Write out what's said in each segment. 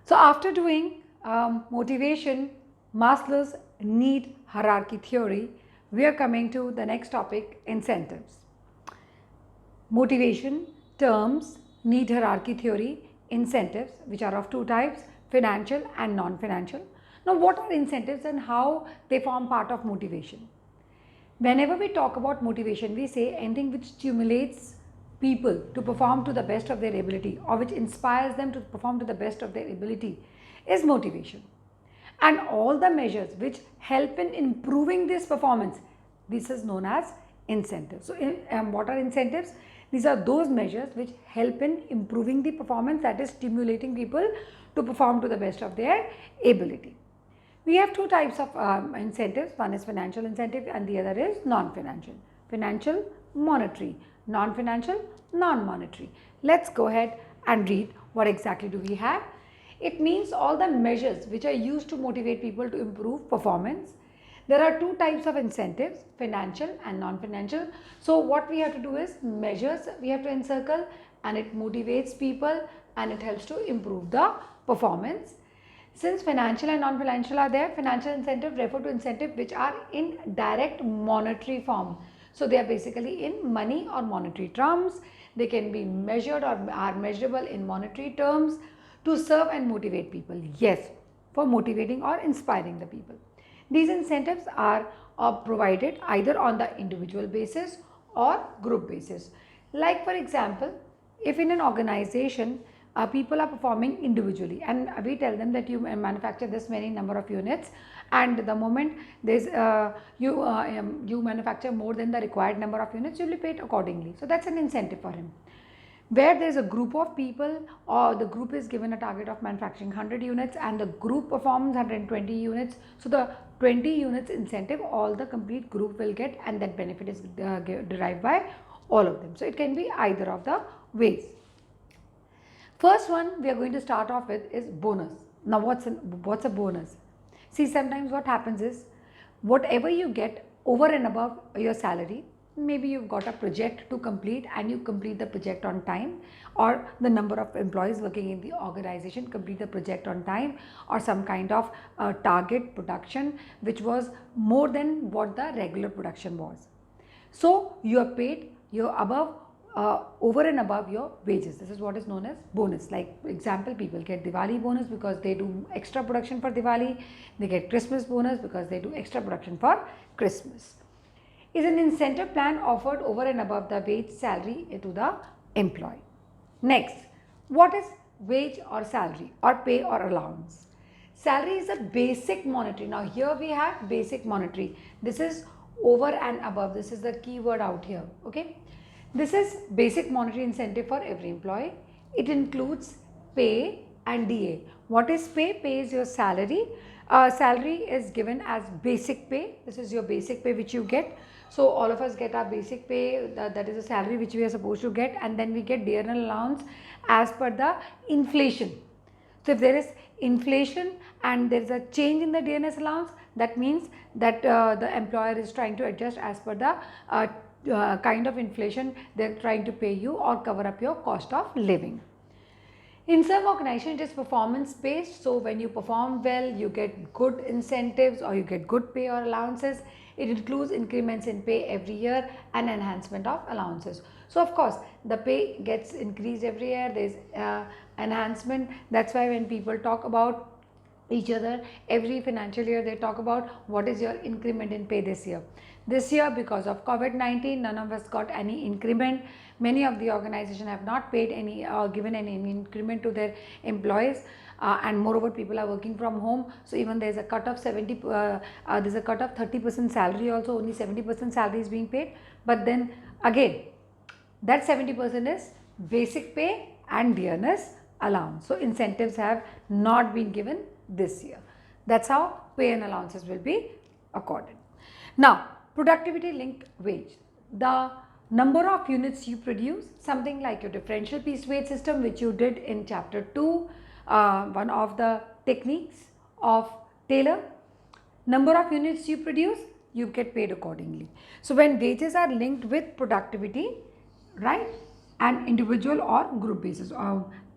So after doing motivation, Maslow's need hierarchy theory, we are coming to the next topic, incentives. Motivation, terms, need hierarchy theory, incentives, which are of two types, financial and non-financial. Now what are incentives and how they form part of motivation? Whenever we talk about motivation, we say anything which stimulates people to perform to the best of their ability or which inspires them to perform to the best of their ability is motivation. And all the measures which help in improving this performance, this is known as incentives. So what are incentives? These are those measures which help in improving the performance, that is stimulating people to perform to the best of their ability. We have two types of incentives. One is financial incentive and the other is non-financial. Financial, monetary. Non-financial, non-monetary. Let's go ahead and read what exactly do we have. It means all the measures which are used to motivate people to improve performance. There are two types of incentives, financial and non-financial. So what we have to do is measures we have to encircle, and it motivates people and it helps to improve the performance. Since financial and non-financial are there, financial incentive refer to incentive which are in direct monetary form. So they are basically in money or monetary terms. They can be measured or are measurable in monetary terms to serve and motivate people. Yes, for motivating or inspiring the people. These incentives are provided either on the individual basis or group basis. Like for example, if in an organization people are performing individually and we tell them that you manufacture this many number of units, and the moment there's you manufacture more than the required number of units, you will be paid accordingly. So that's an incentive for him. Where there is a group of people or the group is given a target of manufacturing 100 units and the group performs 120 units, so the 20 units incentive all the complete group will get, and that benefit is derived by all of them. So it can be either of the ways. First one we are going to start off with is bonus. Now what's a bonus? See, sometimes what happens is whatever you get over and above your salary, maybe you've got a project to complete and you complete the project on time, or the number of employees working in the organization complete the project on time, or some kind of target production which was more than what the regular production was. So you are paid your above over and above your wages. This is what is known as bonus. Like example, people get Diwali bonus because they do extra production for Diwali. They get Christmas bonus because they do extra production for Christmas. Is an incentive plan offered over and above the wage salary to the employee. Next, what is wage or salary or pay or allowance? Salary is a basic monetary. Now here we have basic monetary. This is over and above. This is the key word out here. Okay. This is basic monetary incentive for every employee. It includes pay and DA. What is pay? Pay is your salary. Salary is given as basic pay. This is your basic pay which you get. So all of us get our basic pay, that is a salary which we are supposed to get, and then we get diurnal allowance as per the inflation. So if there is inflation and there is a change in the diurnal allowance, that means that the employer is trying to adjust as per the kind of inflation they are trying to pay you or cover up your cost of living. In some organization, it is performance based. So when you perform well, you get good incentives or you get good pay or allowances. It includes increments in pay every year and enhancement of allowances. So of course, the pay gets increased every year. There is enhancement. That's why when people talk about each other every financial year, they talk about what is your increment in pay this year. This year, because of COVID-19, none of us got any increment. Many of the organizations have not paid any or given any increment to their employees, and moreover people are working from home. So even there is a cut of 70, there is a cut of 30% salary also, only 70% salary is being paid. But then again, that 70% is basic pay and dearness allowance. So incentives have not been given this year. That's how pay and allowances will be accorded. Now, productivity linked wage. The number of units you produce, something like your differential piece weight system which you did in chapter 2, one of the techniques of Taylor. Number of units you produce, you get paid accordingly. So when wages are linked with productivity, right, and individual or group basis,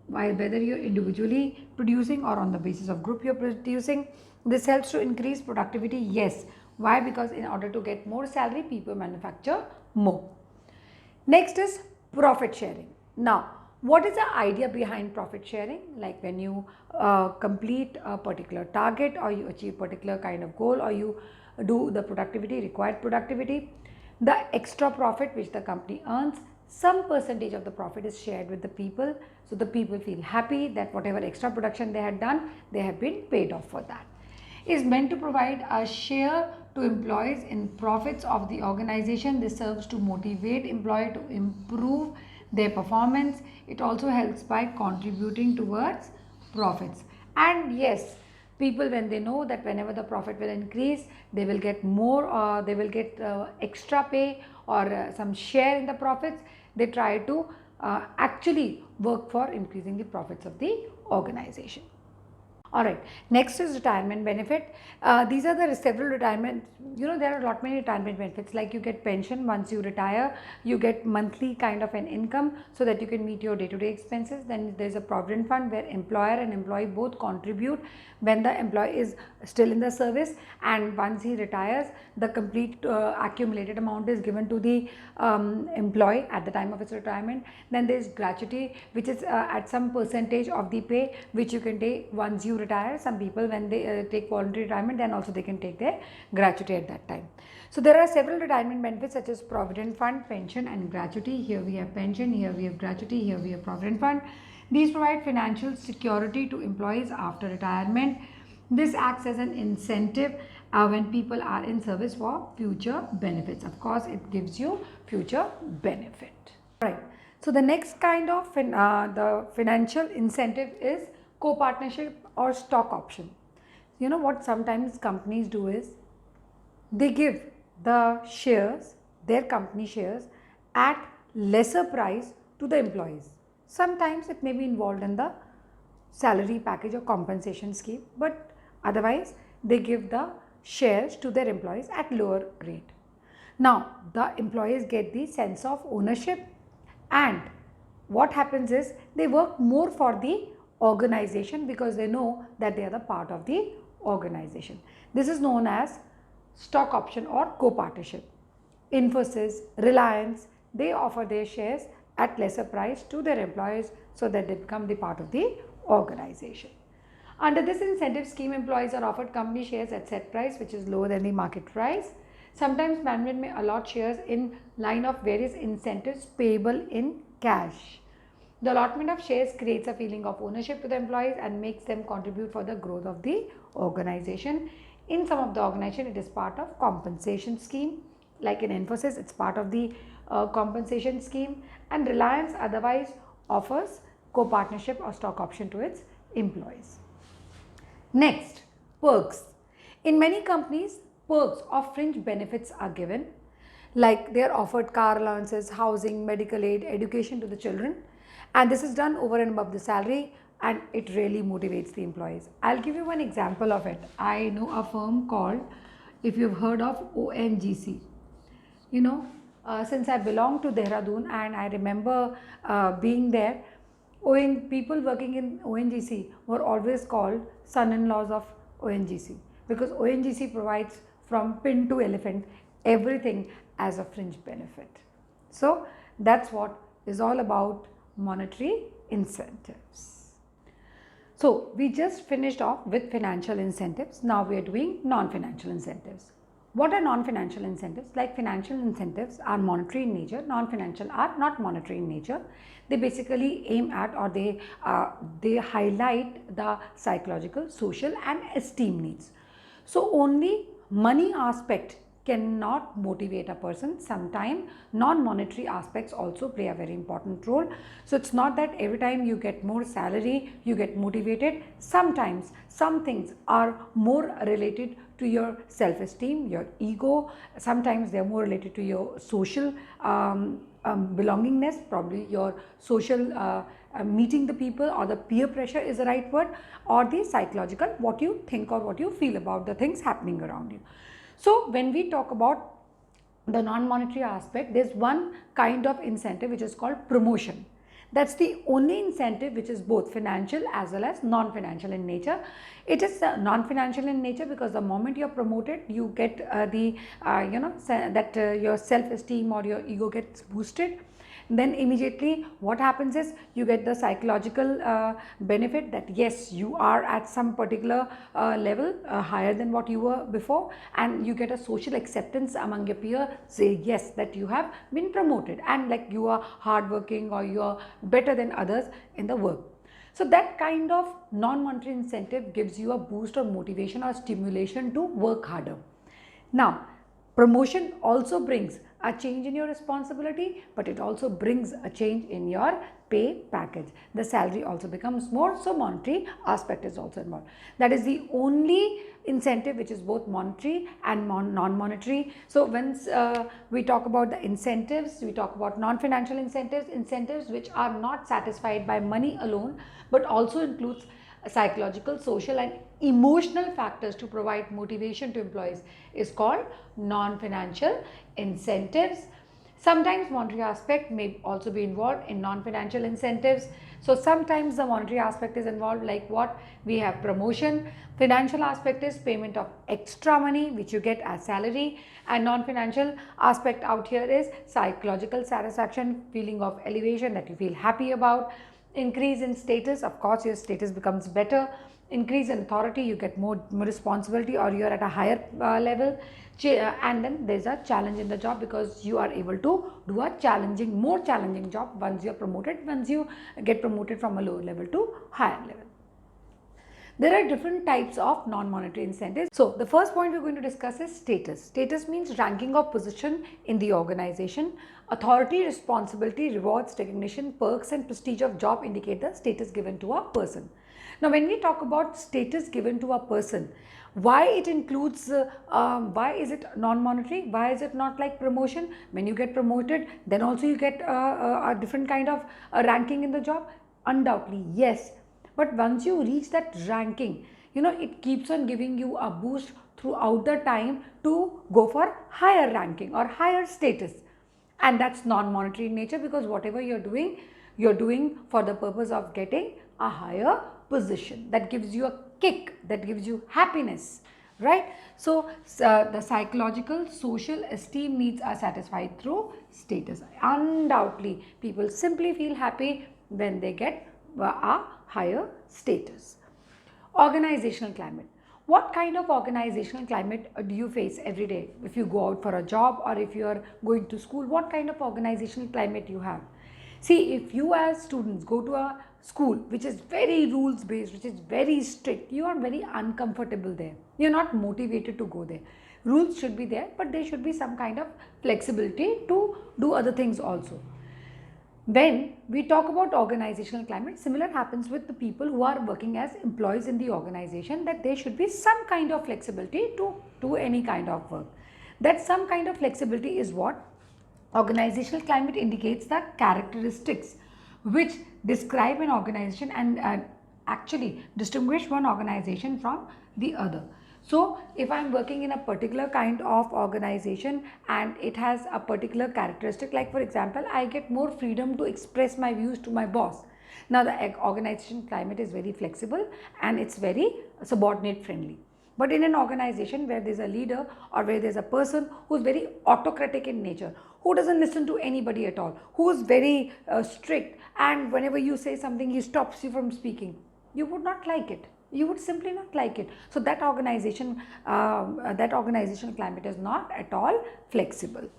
while whether you're individually producing or on the basis of group you're producing. This helps to increase productivity. Yes. Why? Because in order to get more salary, people manufacture more. Next is profit sharing. Now, what is the idea behind profit sharing? Like when you complete a particular target, or you achieve particular kind of goal, or you do the required productivity, the extra profit which the company earns, some percentage of the profit is shared with the people. So the people feel happy that whatever extra production they had done, they have been paid off for that. Is meant to provide a share to employees in profits of the organization. This serves to motivate employee to improve their performance. It also helps by contributing towards profits. And yes, people, when they know that whenever the profit will increase, they will get more, or they will get extra pay, or some share in the profits, they try to actually work for increasing the profits of the organization. Alright, next is retirement benefit. These are the several retirement, there are a lot many retirement benefits, like you get pension once you retire, you get monthly kind of an income so that you can meet your day-to-day expenses. Then there is a provident fund where employer and employee both contribute when the employee is still in the service, and once he retires, the complete accumulated amount is given to the employee at the time of his retirement. Then there is gratuity, which is at some percentage of the pay which you can take once you retire. Some people, when they take voluntary retirement, then also they can take their gratuity at that time. So there are several retirement benefits such as provident fund, pension and gratuity. Here we have pension, here we have gratuity, here we have provident fund. These provide financial security to employees after retirement. This acts as an incentive when people are in service for future benefits. Of course, it gives you future benefit. Right. So the next kind of the financial incentive is co-partnership or stock option. What sometimes companies do is they give the shares, their company shares, at lesser price to the employees. Sometimes it may be involved in the salary package or compensation scheme, but otherwise they give the shares to their employees at lower rate. Now the employees get the sense of ownership, and what happens is they work more for the organization because they know that they are the part of the organization. This is known as stock option or co-partnership. Infosys, Reliance, they offer their shares at lesser price to their employees so that they become the part of the organization. Under this incentive scheme, employees are offered company shares at set price, which is lower than the market price. Sometimes management may allot shares in line of various incentives payable in cash. The allotment of shares creates a feeling of ownership to the employees and makes them contribute for the growth of the organization. In some of the organization, it is part of compensation scheme. Like in Infosys, it's part of the compensation scheme, and Reliance otherwise offers co-partnership or stock option to its employees. Next, perks. In many companies, perks or fringe benefits are given, like they are offered car allowances, housing, medical aid, education to the children, and this is done over and above the salary, and it really motivates the employees. I'll give you one example of it. I know a firm called, if you've heard of ONGC, since I belong to Dehradun and I remember being there, people working in ONGC were always called son-in-laws of ONGC, because ONGC provides from pin to elephant everything as a fringe benefit. So that's what is all about monetary incentives. So we just finished off with financial incentives. Now we are doing non-financial incentives. What are non-financial incentives? Like financial incentives are monetary in nature, non-financial are not monetary in nature. They basically aim at, or they highlight the psychological, social and esteem needs. So only money aspect cannot motivate a person. Sometimes non-monetary aspects also play a very important role. So it's not that every time you get more salary, you get motivated. Sometimes some things are more related to your self-esteem, your ego. Sometimes they are more related to your social belongingness, probably your social meeting the people, or the peer pressure is the right word, or the psychological, what you think or what you feel about the things happening around you. So when we talk about the non-monetary aspect, there's one kind of incentive which is called promotion. That's the only incentive which is both financial as well as non-financial in nature. It is non-financial in nature because the moment you're promoted, you get your self-esteem or your ego gets boosted. Then immediately what happens is you get the psychological benefit that yes, you are at some particular level higher than what you were before, and you get a social acceptance among your peers, say yes, that you have been promoted and like you are hardworking or you are better than others in the work. So that kind of non-monetary incentive gives you a boost or motivation or stimulation to work harder. Now, promotion also brings a change in your responsibility, but it also brings a change in your pay package. The salary also becomes more, so monetary aspect is also involved. That is the only incentive which is both monetary and non-monetary. So when we talk about the incentives, we talk about non-financial incentives which are not satisfied by money alone, but also includes psychological, social and emotional factors to provide motivation to employees is called non-financial incentives. Sometimes monetary aspect may also be involved in non-financial incentives. So sometimes the monetary aspect is involved, like what we have promotion. Financial aspect is payment of extra money which you get as salary, and non-financial aspect out here is psychological satisfaction, feeling of elevation that you feel happy about. Increase in status, of course your status becomes better. Increase in authority, you get more responsibility or you are at a higher level. And then there's a challenge in the job because you are able to do a more challenging job once you are promoted, once you get promoted from a lower level to higher level. There are different types of non-monetary incentives. So the first point we're going to discuss is status. Status means ranking of position in the organization. Authority, responsibility, rewards, recognition, perks and prestige of job indicate the status given to a person. Now when we talk about status given to a person, why it includes, why is it non-monetary? Why is it not like promotion? When you get promoted, then also you get a different kind of ranking in the job? Undoubtedly, yes. But once you reach that ranking, it keeps on giving you a boost throughout the time to go for higher ranking or higher status. And that's non-monetary in nature because whatever you're doing for the purpose of getting a higher position. That gives you a kick, that gives you happiness, right? So the psychological, social esteem needs are satisfied through status. Undoubtedly, people simply feel happy when they get a higher status. Organizational climate. What kind of organizational climate do you face every day? If you go out for a job or if you are going to school, what kind of organizational climate you have? See, if you as students go to a school which is very rules based, which is very strict, you are very uncomfortable there. You're not motivated to go there. Rules should be there, but there should be some kind of flexibility to do other things also. When we talk about organizational climate, similar happens with the people who are working as employees in the organization, that there should be some kind of flexibility to do any kind of work. That some kind of flexibility is what? Organizational climate indicates the characteristics which describe an organization and actually distinguish one organization from the other. So if I'm working in a particular kind of organization and it has a particular characteristic, like for example, I get more freedom to express my views to my boss. Now the organization climate is very flexible and it's very subordinate friendly. But in an organization where there's a leader or where there's a person who's very autocratic in nature, who doesn't listen to anybody at all, who's very strict, and whenever you say something, he stops you from speaking, you would not like it. You would simply not like it. So that organizational climate is not at all flexible.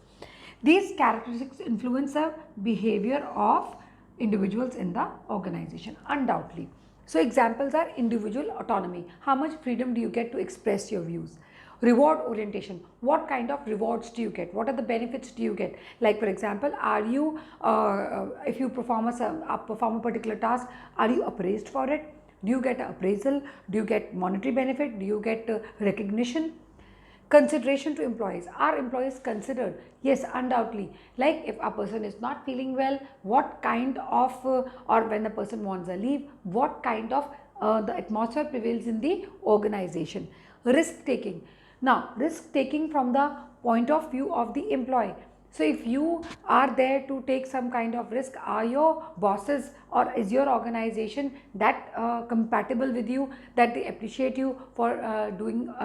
These characteristics influence the behavior of individuals in the organization, undoubtedly. So examples are individual autonomy. How much freedom do you get to express your views? Reward orientation. What kind of rewards do you get? What are the benefits do you get? Like for example, are you, if you perform a particular task, are you appraised for it? Do you get appraisal? Do you get monetary benefit? Do you get recognition? Consideration to employees. Are employees considered? Yes, undoubtedly. Like if a person is not feeling well, what kind of, or when the person wants a leave, what kind of the atmosphere prevails in the organization. Risk taking. Now, risk taking from the point of view of the employee. So if you are there to take some kind of risk, are your bosses or is your organization that compatible with you, that they appreciate you for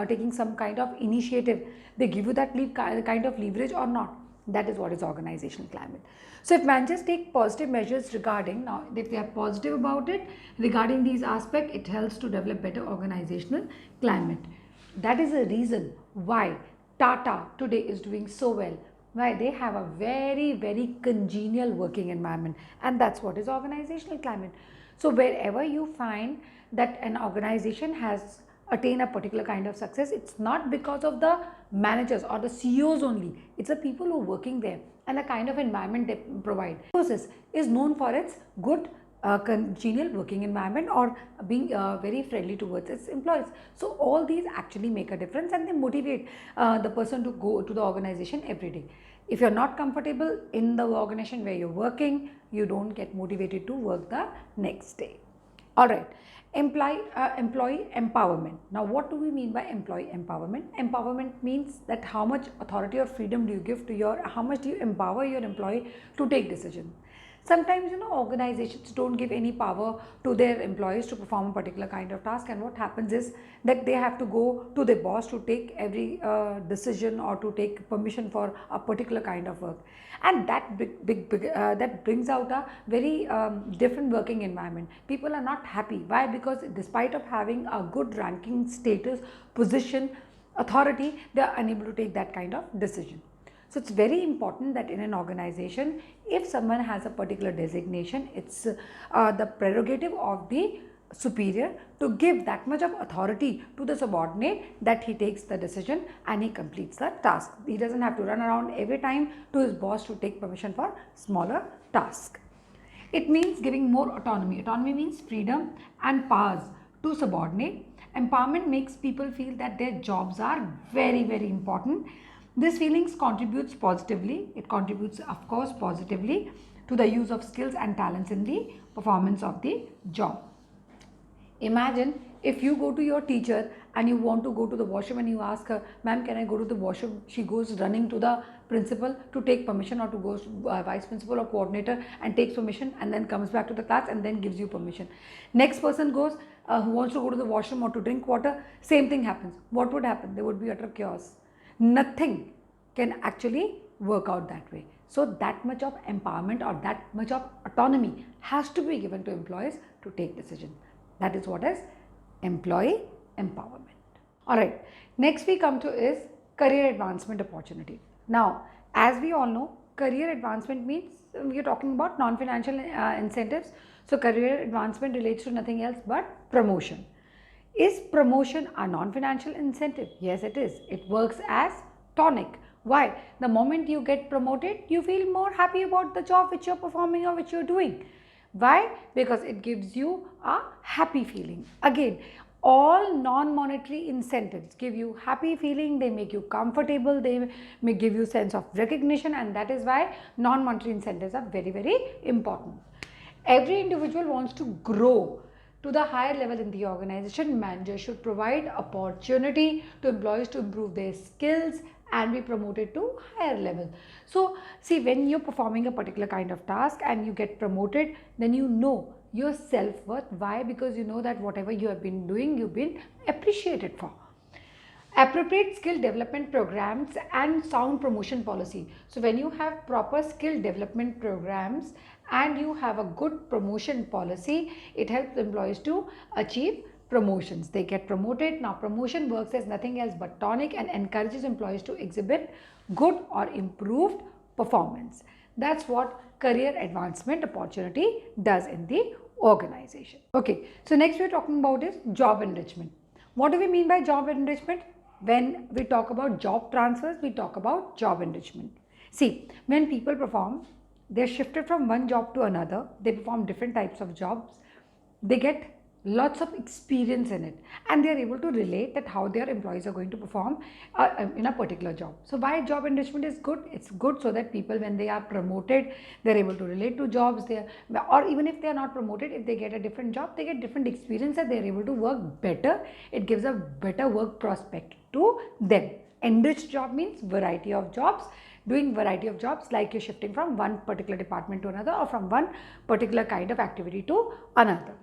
taking some kind of initiative, they give you that kind of leverage or not? That is what is organizational climate. So if managers take positive measures regarding, now if they are positive about it regarding these aspects, it helps to develop better organizational climate. That is the reason why Tata today is doing so well. Why? They have a very congenial working environment, and that's what is organizational climate. So wherever you find that an organization has attained a particular kind of success, it's not because of the managers or the CEOs only, it's the people who are working there and the kind of environment they provide. Process is known for its good congenial working environment or being very friendly towards its employees. So all these actually make a difference, and they motivate the person to go to the organization every day. If you're not comfortable in the organization where you're working, you don't get motivated to work the next day. All right. Employee empowerment. Now, what do we mean by employee empowerment? Empowerment means that how much authority or freedom do you give to how much do you empower your employee to take decisions. Sometimes, organizations don't give any power to their employees to perform a particular kind of task, and what happens is that they have to go to their boss to take every decision or to take permission for a particular kind of work, and that that brings out a very different working environment. People are not happy. Why? Because despite of having a good ranking status, position, authority, they are unable to take that kind of decision. So it's very important that in an organization, if someone has a particular designation, it's the prerogative of the superior to give that much of authority to the subordinate that he takes the decision and he completes the task. He doesn't have to run around every time to his boss to take permission for smaller tasks. It means giving more autonomy. Autonomy means freedom and powers to subordinate. Empowerment makes people feel that their jobs are very important. This feelings contributes positively. It contributes, of course, positively to the use of skills and talents in the performance of the job. Imagine if you go to your teacher and you want to go to the washroom and you ask her, ma'am, can I go to the washroom? She goes running to the principal to take permission, or to go to vice principal or coordinator and takes permission, and then comes back to the class and then gives you permission. Next person goes who wants to go to the washroom or to drink water, same thing happens. What would happen? There would be utter chaos. Nothing can actually work out that way. So that much of empowerment or that much of autonomy has to be given to employees to take decisions. That is what is employee empowerment. All right, next we come to is career advancement opportunity. Now, as we all know, career advancement means we are talking about non-financial incentives. So career advancement relates to nothing else but promotion. Is promotion a non-financial incentive? Yes, it is. It works as tonic. Why? The moment you get promoted, you feel more happy about the job which you're performing or which you're doing. Why? Because it gives you a happy feeling. Again, all non-monetary incentives give you happy feeling, they make you comfortable, they may give you sense of recognition, and that is why non-monetary incentives are very important. Every individual wants to grow to the higher level in the organization. Managers should provide opportunity to employees to improve their skills and be promoted to higher level. So see, when you're performing a particular kind of task and you get promoted, then you know your self-worth. Why? Because you know that whatever you have been doing, you've been appreciated for. Appropriate skill development programs and sound promotion policy. So when you have proper skill development programs and you have a good promotion policy, it helps employees to achieve promotions. They get promoted. Now promotion works as nothing else but tonic and encourages employees to exhibit good or improved performance. That's what career advancement opportunity does in the organization. Okay, so next we're talking about is job enrichment. What do we mean by job enrichment? When we talk about job transfers, we talk about job enrichment. See, when people perform, they're shifted from one job to another. They perform different types of jobs. They get lots of experience in it, and they are able to relate that how their employees are going to perform in a particular job. So why job enrichment is good? It's good so that people, when they are promoted, they're able to relate to jobs there, or even if they are not promoted, if they get a different job, they get different experience and they're able to work better. It gives a better work prospect to them. Enriched job means variety of jobs, doing variety of jobs, like you're shifting from one particular department to another or from one particular kind of activity to another.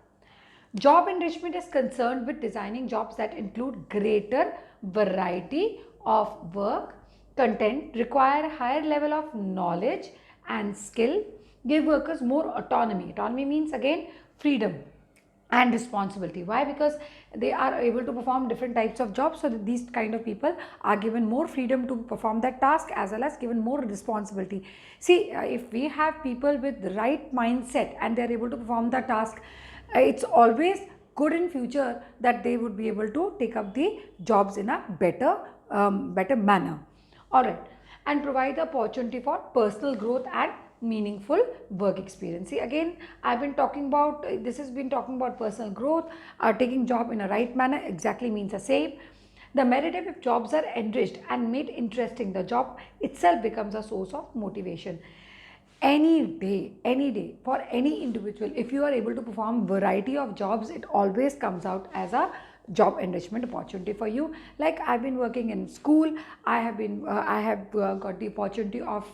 Job enrichment is concerned with designing jobs that include greater variety of work, content, require higher level of knowledge and skill, give workers more autonomy. Autonomy means again freedom and responsibility. Why? Because they are able to perform different types of jobs, so that these kind of people are given more freedom to perform that task as well as given more responsibility. See, if we have people with the right mindset and they are able to perform the task, it's always good in future that they would be able to take up the jobs in a better manner. All right, and provide the opportunity for personal growth and meaningful work experience. See, again, I've been talking about, this has been talking about personal growth. Taking job in a right manner exactly means the same. The narrative, if jobs are enriched and made interesting, the job itself becomes a source of motivation. Any day for any individual, if you are able to perform variety of jobs, it always comes out as a job enrichment opportunity for you. Like I've been working in school, I have got the opportunity of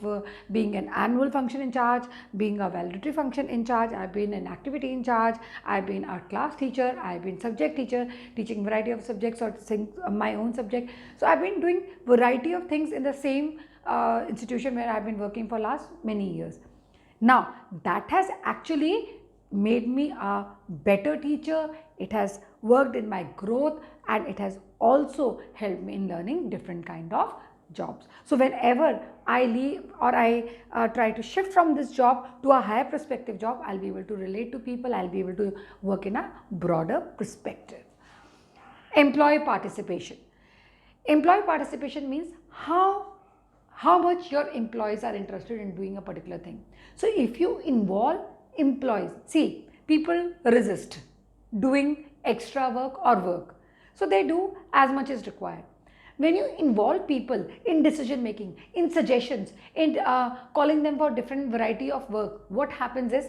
being an annual function in charge, being a valedictory function in charge, I've been an activity in charge, I've been a class teacher, I've been subject teacher, teaching variety of subjects or my own subject. So I've been doing variety of things in the same institution where I've been working for last many years. Now that has actually made me a better teacher, it has worked in my growth, and it has also helped me in learning different kind of jobs. So whenever I leave or I try to shift from this job to a higher perspective job, I'll be able to relate to people, I'll be able to work in a broader perspective. Employee participation. Employee participation means how much your employees are interested in doing a particular thing. So if you involve employees, see, people resist doing extra work or work, so they do as much as required. When you involve people in decision making, in suggestions, in calling them for different variety of work, what happens is,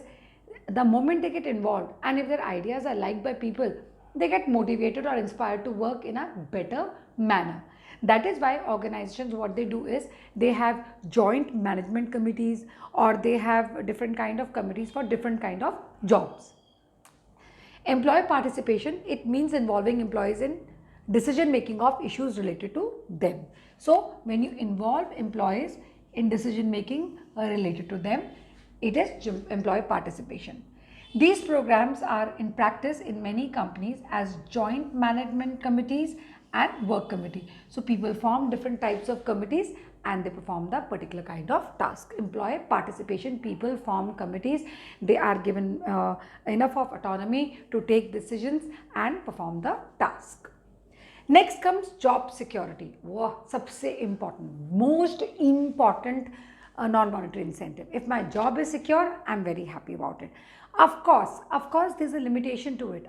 the moment they get involved and if their ideas are liked by people, they get motivated or inspired to work in a better manner. That is why organizations, what they do is, they have joint management committees or they have different kind of committees for different kind of jobs. Employee participation, it means involving employees in decision making of issues related to them. So when you involve employees in decision making related to them, it is employee participation. These programs are in practice in many companies as joint management committees and work committee. So people form different types of committees and they perform the particular kind of task. Employee participation, people form committees, they are given enough of autonomy to take decisions and perform the task. Next comes job security. Wow, सबसे important, most important non-monetary incentive. If my job is secure, I'm very happy about it. Of course, there's a limitation to it.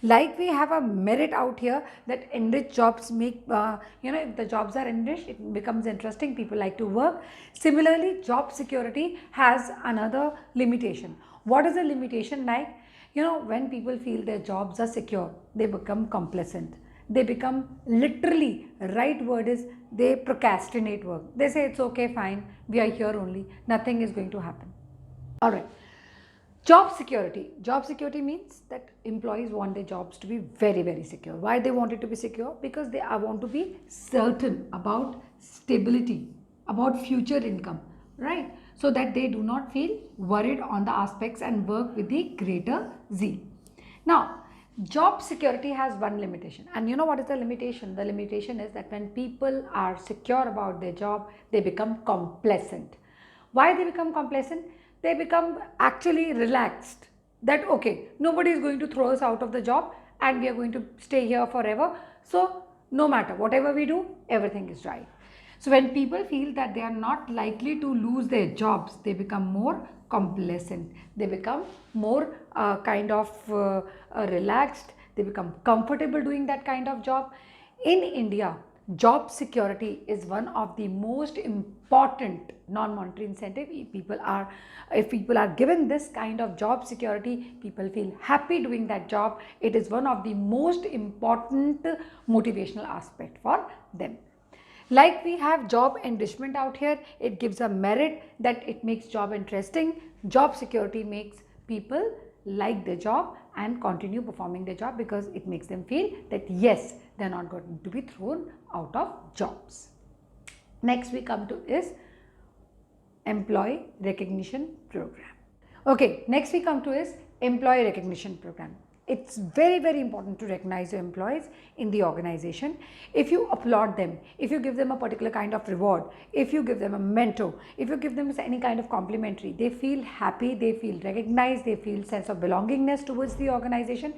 Like we have a merit out here that enriched jobs make, if the jobs are enriched, it becomes interesting, people like to work. Similarly, job security has another limitation. What is the limitation like? When people feel their jobs are secure, they become complacent. They become, literally, right word is, they procrastinate work. They say it's okay, fine, we are here only, nothing is going to happen. Alright. Job security. Job security means that employees want their jobs to be very, very secure. Why they want it to be secure? Because they want to be certain about stability, about future income, right? So that they do not feel worried on the aspects and work with the greater zeal. Now, job security has one limitation, and you know what is the limitation? The limitation is that when people are secure about their job, they become complacent. Why they become complacent? They become actually relaxed that okay, nobody is going to throw us out of the job and we are going to stay here forever. So no matter whatever we do, everything is right. So when people feel that they are not likely to lose their jobs, they become more complacent. They become more relaxed. They become comfortable doing that kind of job. In India, job security is one of the most important non-monetary incentive. If people are given this kind of job security, people feel happy doing that job. It is one of the most important motivational aspect for them. Like we have job enrichment out here, it gives a merit that it makes job interesting. Job security makes people like their job and continue performing their job because it makes them feel that yes, they are not going to be thrown out of jobs. Next we come to is employee recognition program. Okay, next we come to is employee recognition program. It's very important to recognize your employees in the organization. If you applaud them, if you give them a particular kind of reward, if you give them a mentor, if you give them any kind of complimentary, they feel happy, they feel recognized, they feel sense of belongingness towards the organization,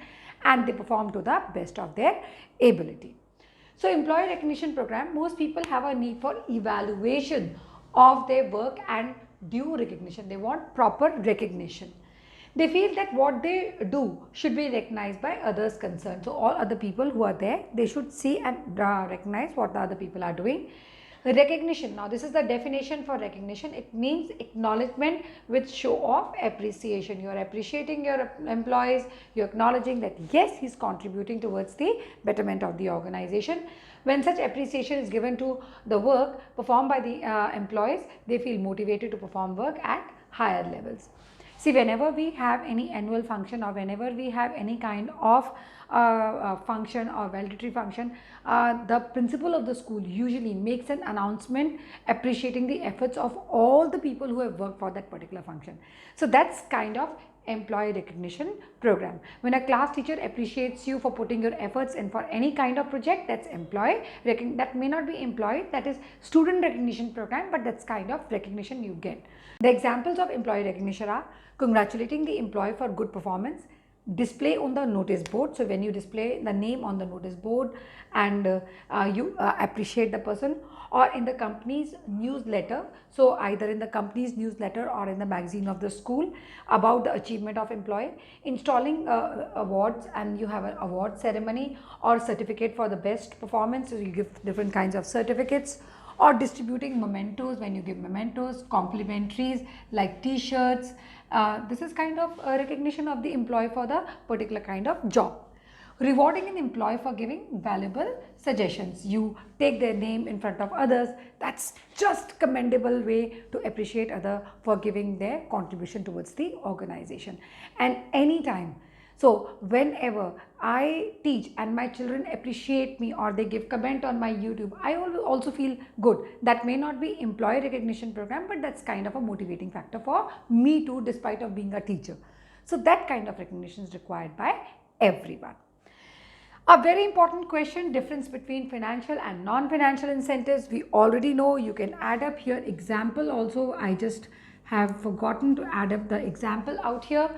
and they perform to the best of their ability. So employee recognition program, most people have a need for evaluation of their work and due recognition. They want proper recognition. They feel that what they do should be recognized by others concerned. So all other people who are there, they should see and recognize what the other people are doing. Recognition, now this is the definition for recognition. It means acknowledgement with show of appreciation. You are appreciating your employees, you are acknowledging that yes, he is contributing towards the betterment of the organization. When such appreciation is given to the work performed by the employees, they feel motivated to perform work at higher levels. See, whenever we have any annual function or whenever we have any kind of function or valedictory function, the principal of the school usually makes an announcement appreciating the efforts of all the people who have worked for that particular function. So that's kind of employee recognition program. When a class teacher appreciates you for putting your efforts in for any kind of project, that's employee that may not be employee, that is student recognition program, but that's kind of recognition you get. The examples of employee recognition are congratulating the employee for good performance, display on the notice board. So when you display the name on the notice board and you appreciate the person, or in the company's newsletter, so either in the company's newsletter or in the magazine of the school about the achievement of employee, installing awards, and you have an award ceremony or certificate for the best performance, so you give different kinds of certificates, or distributing mementos. When you give mementos, complimentaries like t-shirts, this is kind of a recognition of the employee for the particular kind of job. Rewarding an employee for giving valuable suggestions. You take their name in front of others. That's just commendable way to appreciate other for giving their contribution towards the organization. And anytime, so whenever I teach and my children appreciate me or they give comment on my YouTube, I also feel good. That may not be employee recognition program, but that's kind of a motivating factor for me too, despite of being a teacher. So that kind of recognition is required by everyone. A very important question, difference between financial and non-financial incentives. We already know. You can add up here example also. I just have forgotten to add up the example out here.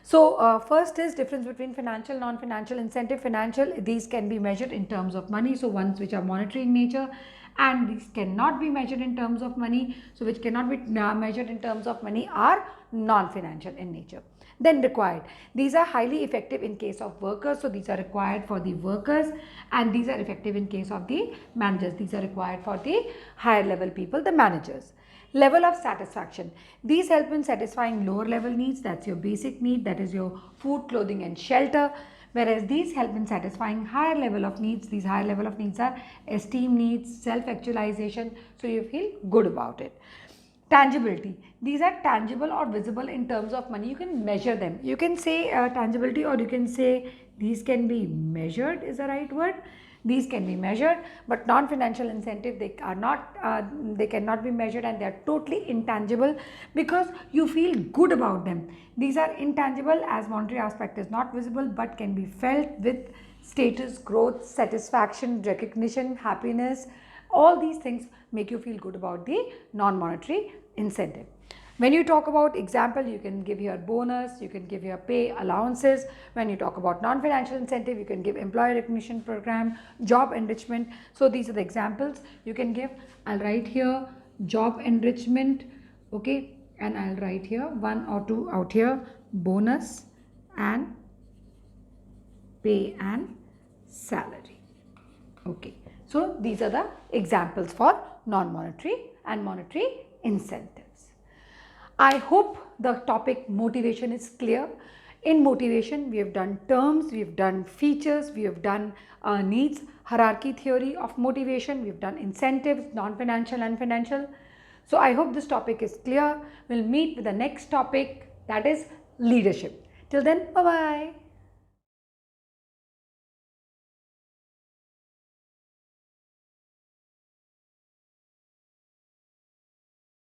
So first is difference between financial, non-financial incentive. Financial, these can be measured in terms of money, so ones which are monetary in nature, and these cannot be measured in terms of money, so which cannot be measured in terms of money are non-financial in nature. Then required, these are highly effective in case of workers, so these are required for the workers, and these are effective in case of the managers. These are required for the higher level people, the managers. Level of satisfaction, these help in satisfying lower level needs, that's your basic need, that is your food, clothing and shelter, whereas these help in satisfying higher level of needs. These higher level of needs are esteem needs, self-actualization, so you feel good about it. Tangibility, these are tangible or visible in terms of money. You can measure them. You can say tangibility, or you can say these can be measured is the right word. These can be measured, but non-financial incentive, they are not, they cannot be measured, and they are totally intangible because you feel good about them. These are intangible as monetary aspect is not visible but can be felt with status, growth, satisfaction, recognition, happiness. All these things make you feel good about the non-monetary incentive. When you talk about example, you can give your bonus, you can give your pay allowances. When you talk about non-financial incentive, you can give employee recognition program, job enrichment. So these are the examples you can give. I'll write here job enrichment, okay, and I'll write here 1 or 2 out here, bonus and pay and salary. Okay, so these are the examples for non-monetary and monetary incentives. I hope the topic motivation is clear. In motivation, we have done terms, we have done features, we have done needs, hierarchy theory of motivation, we have done incentives, non-financial and financial. So I hope this topic is clear. We'll meet with the next topic, that is leadership. Till then, bye-bye.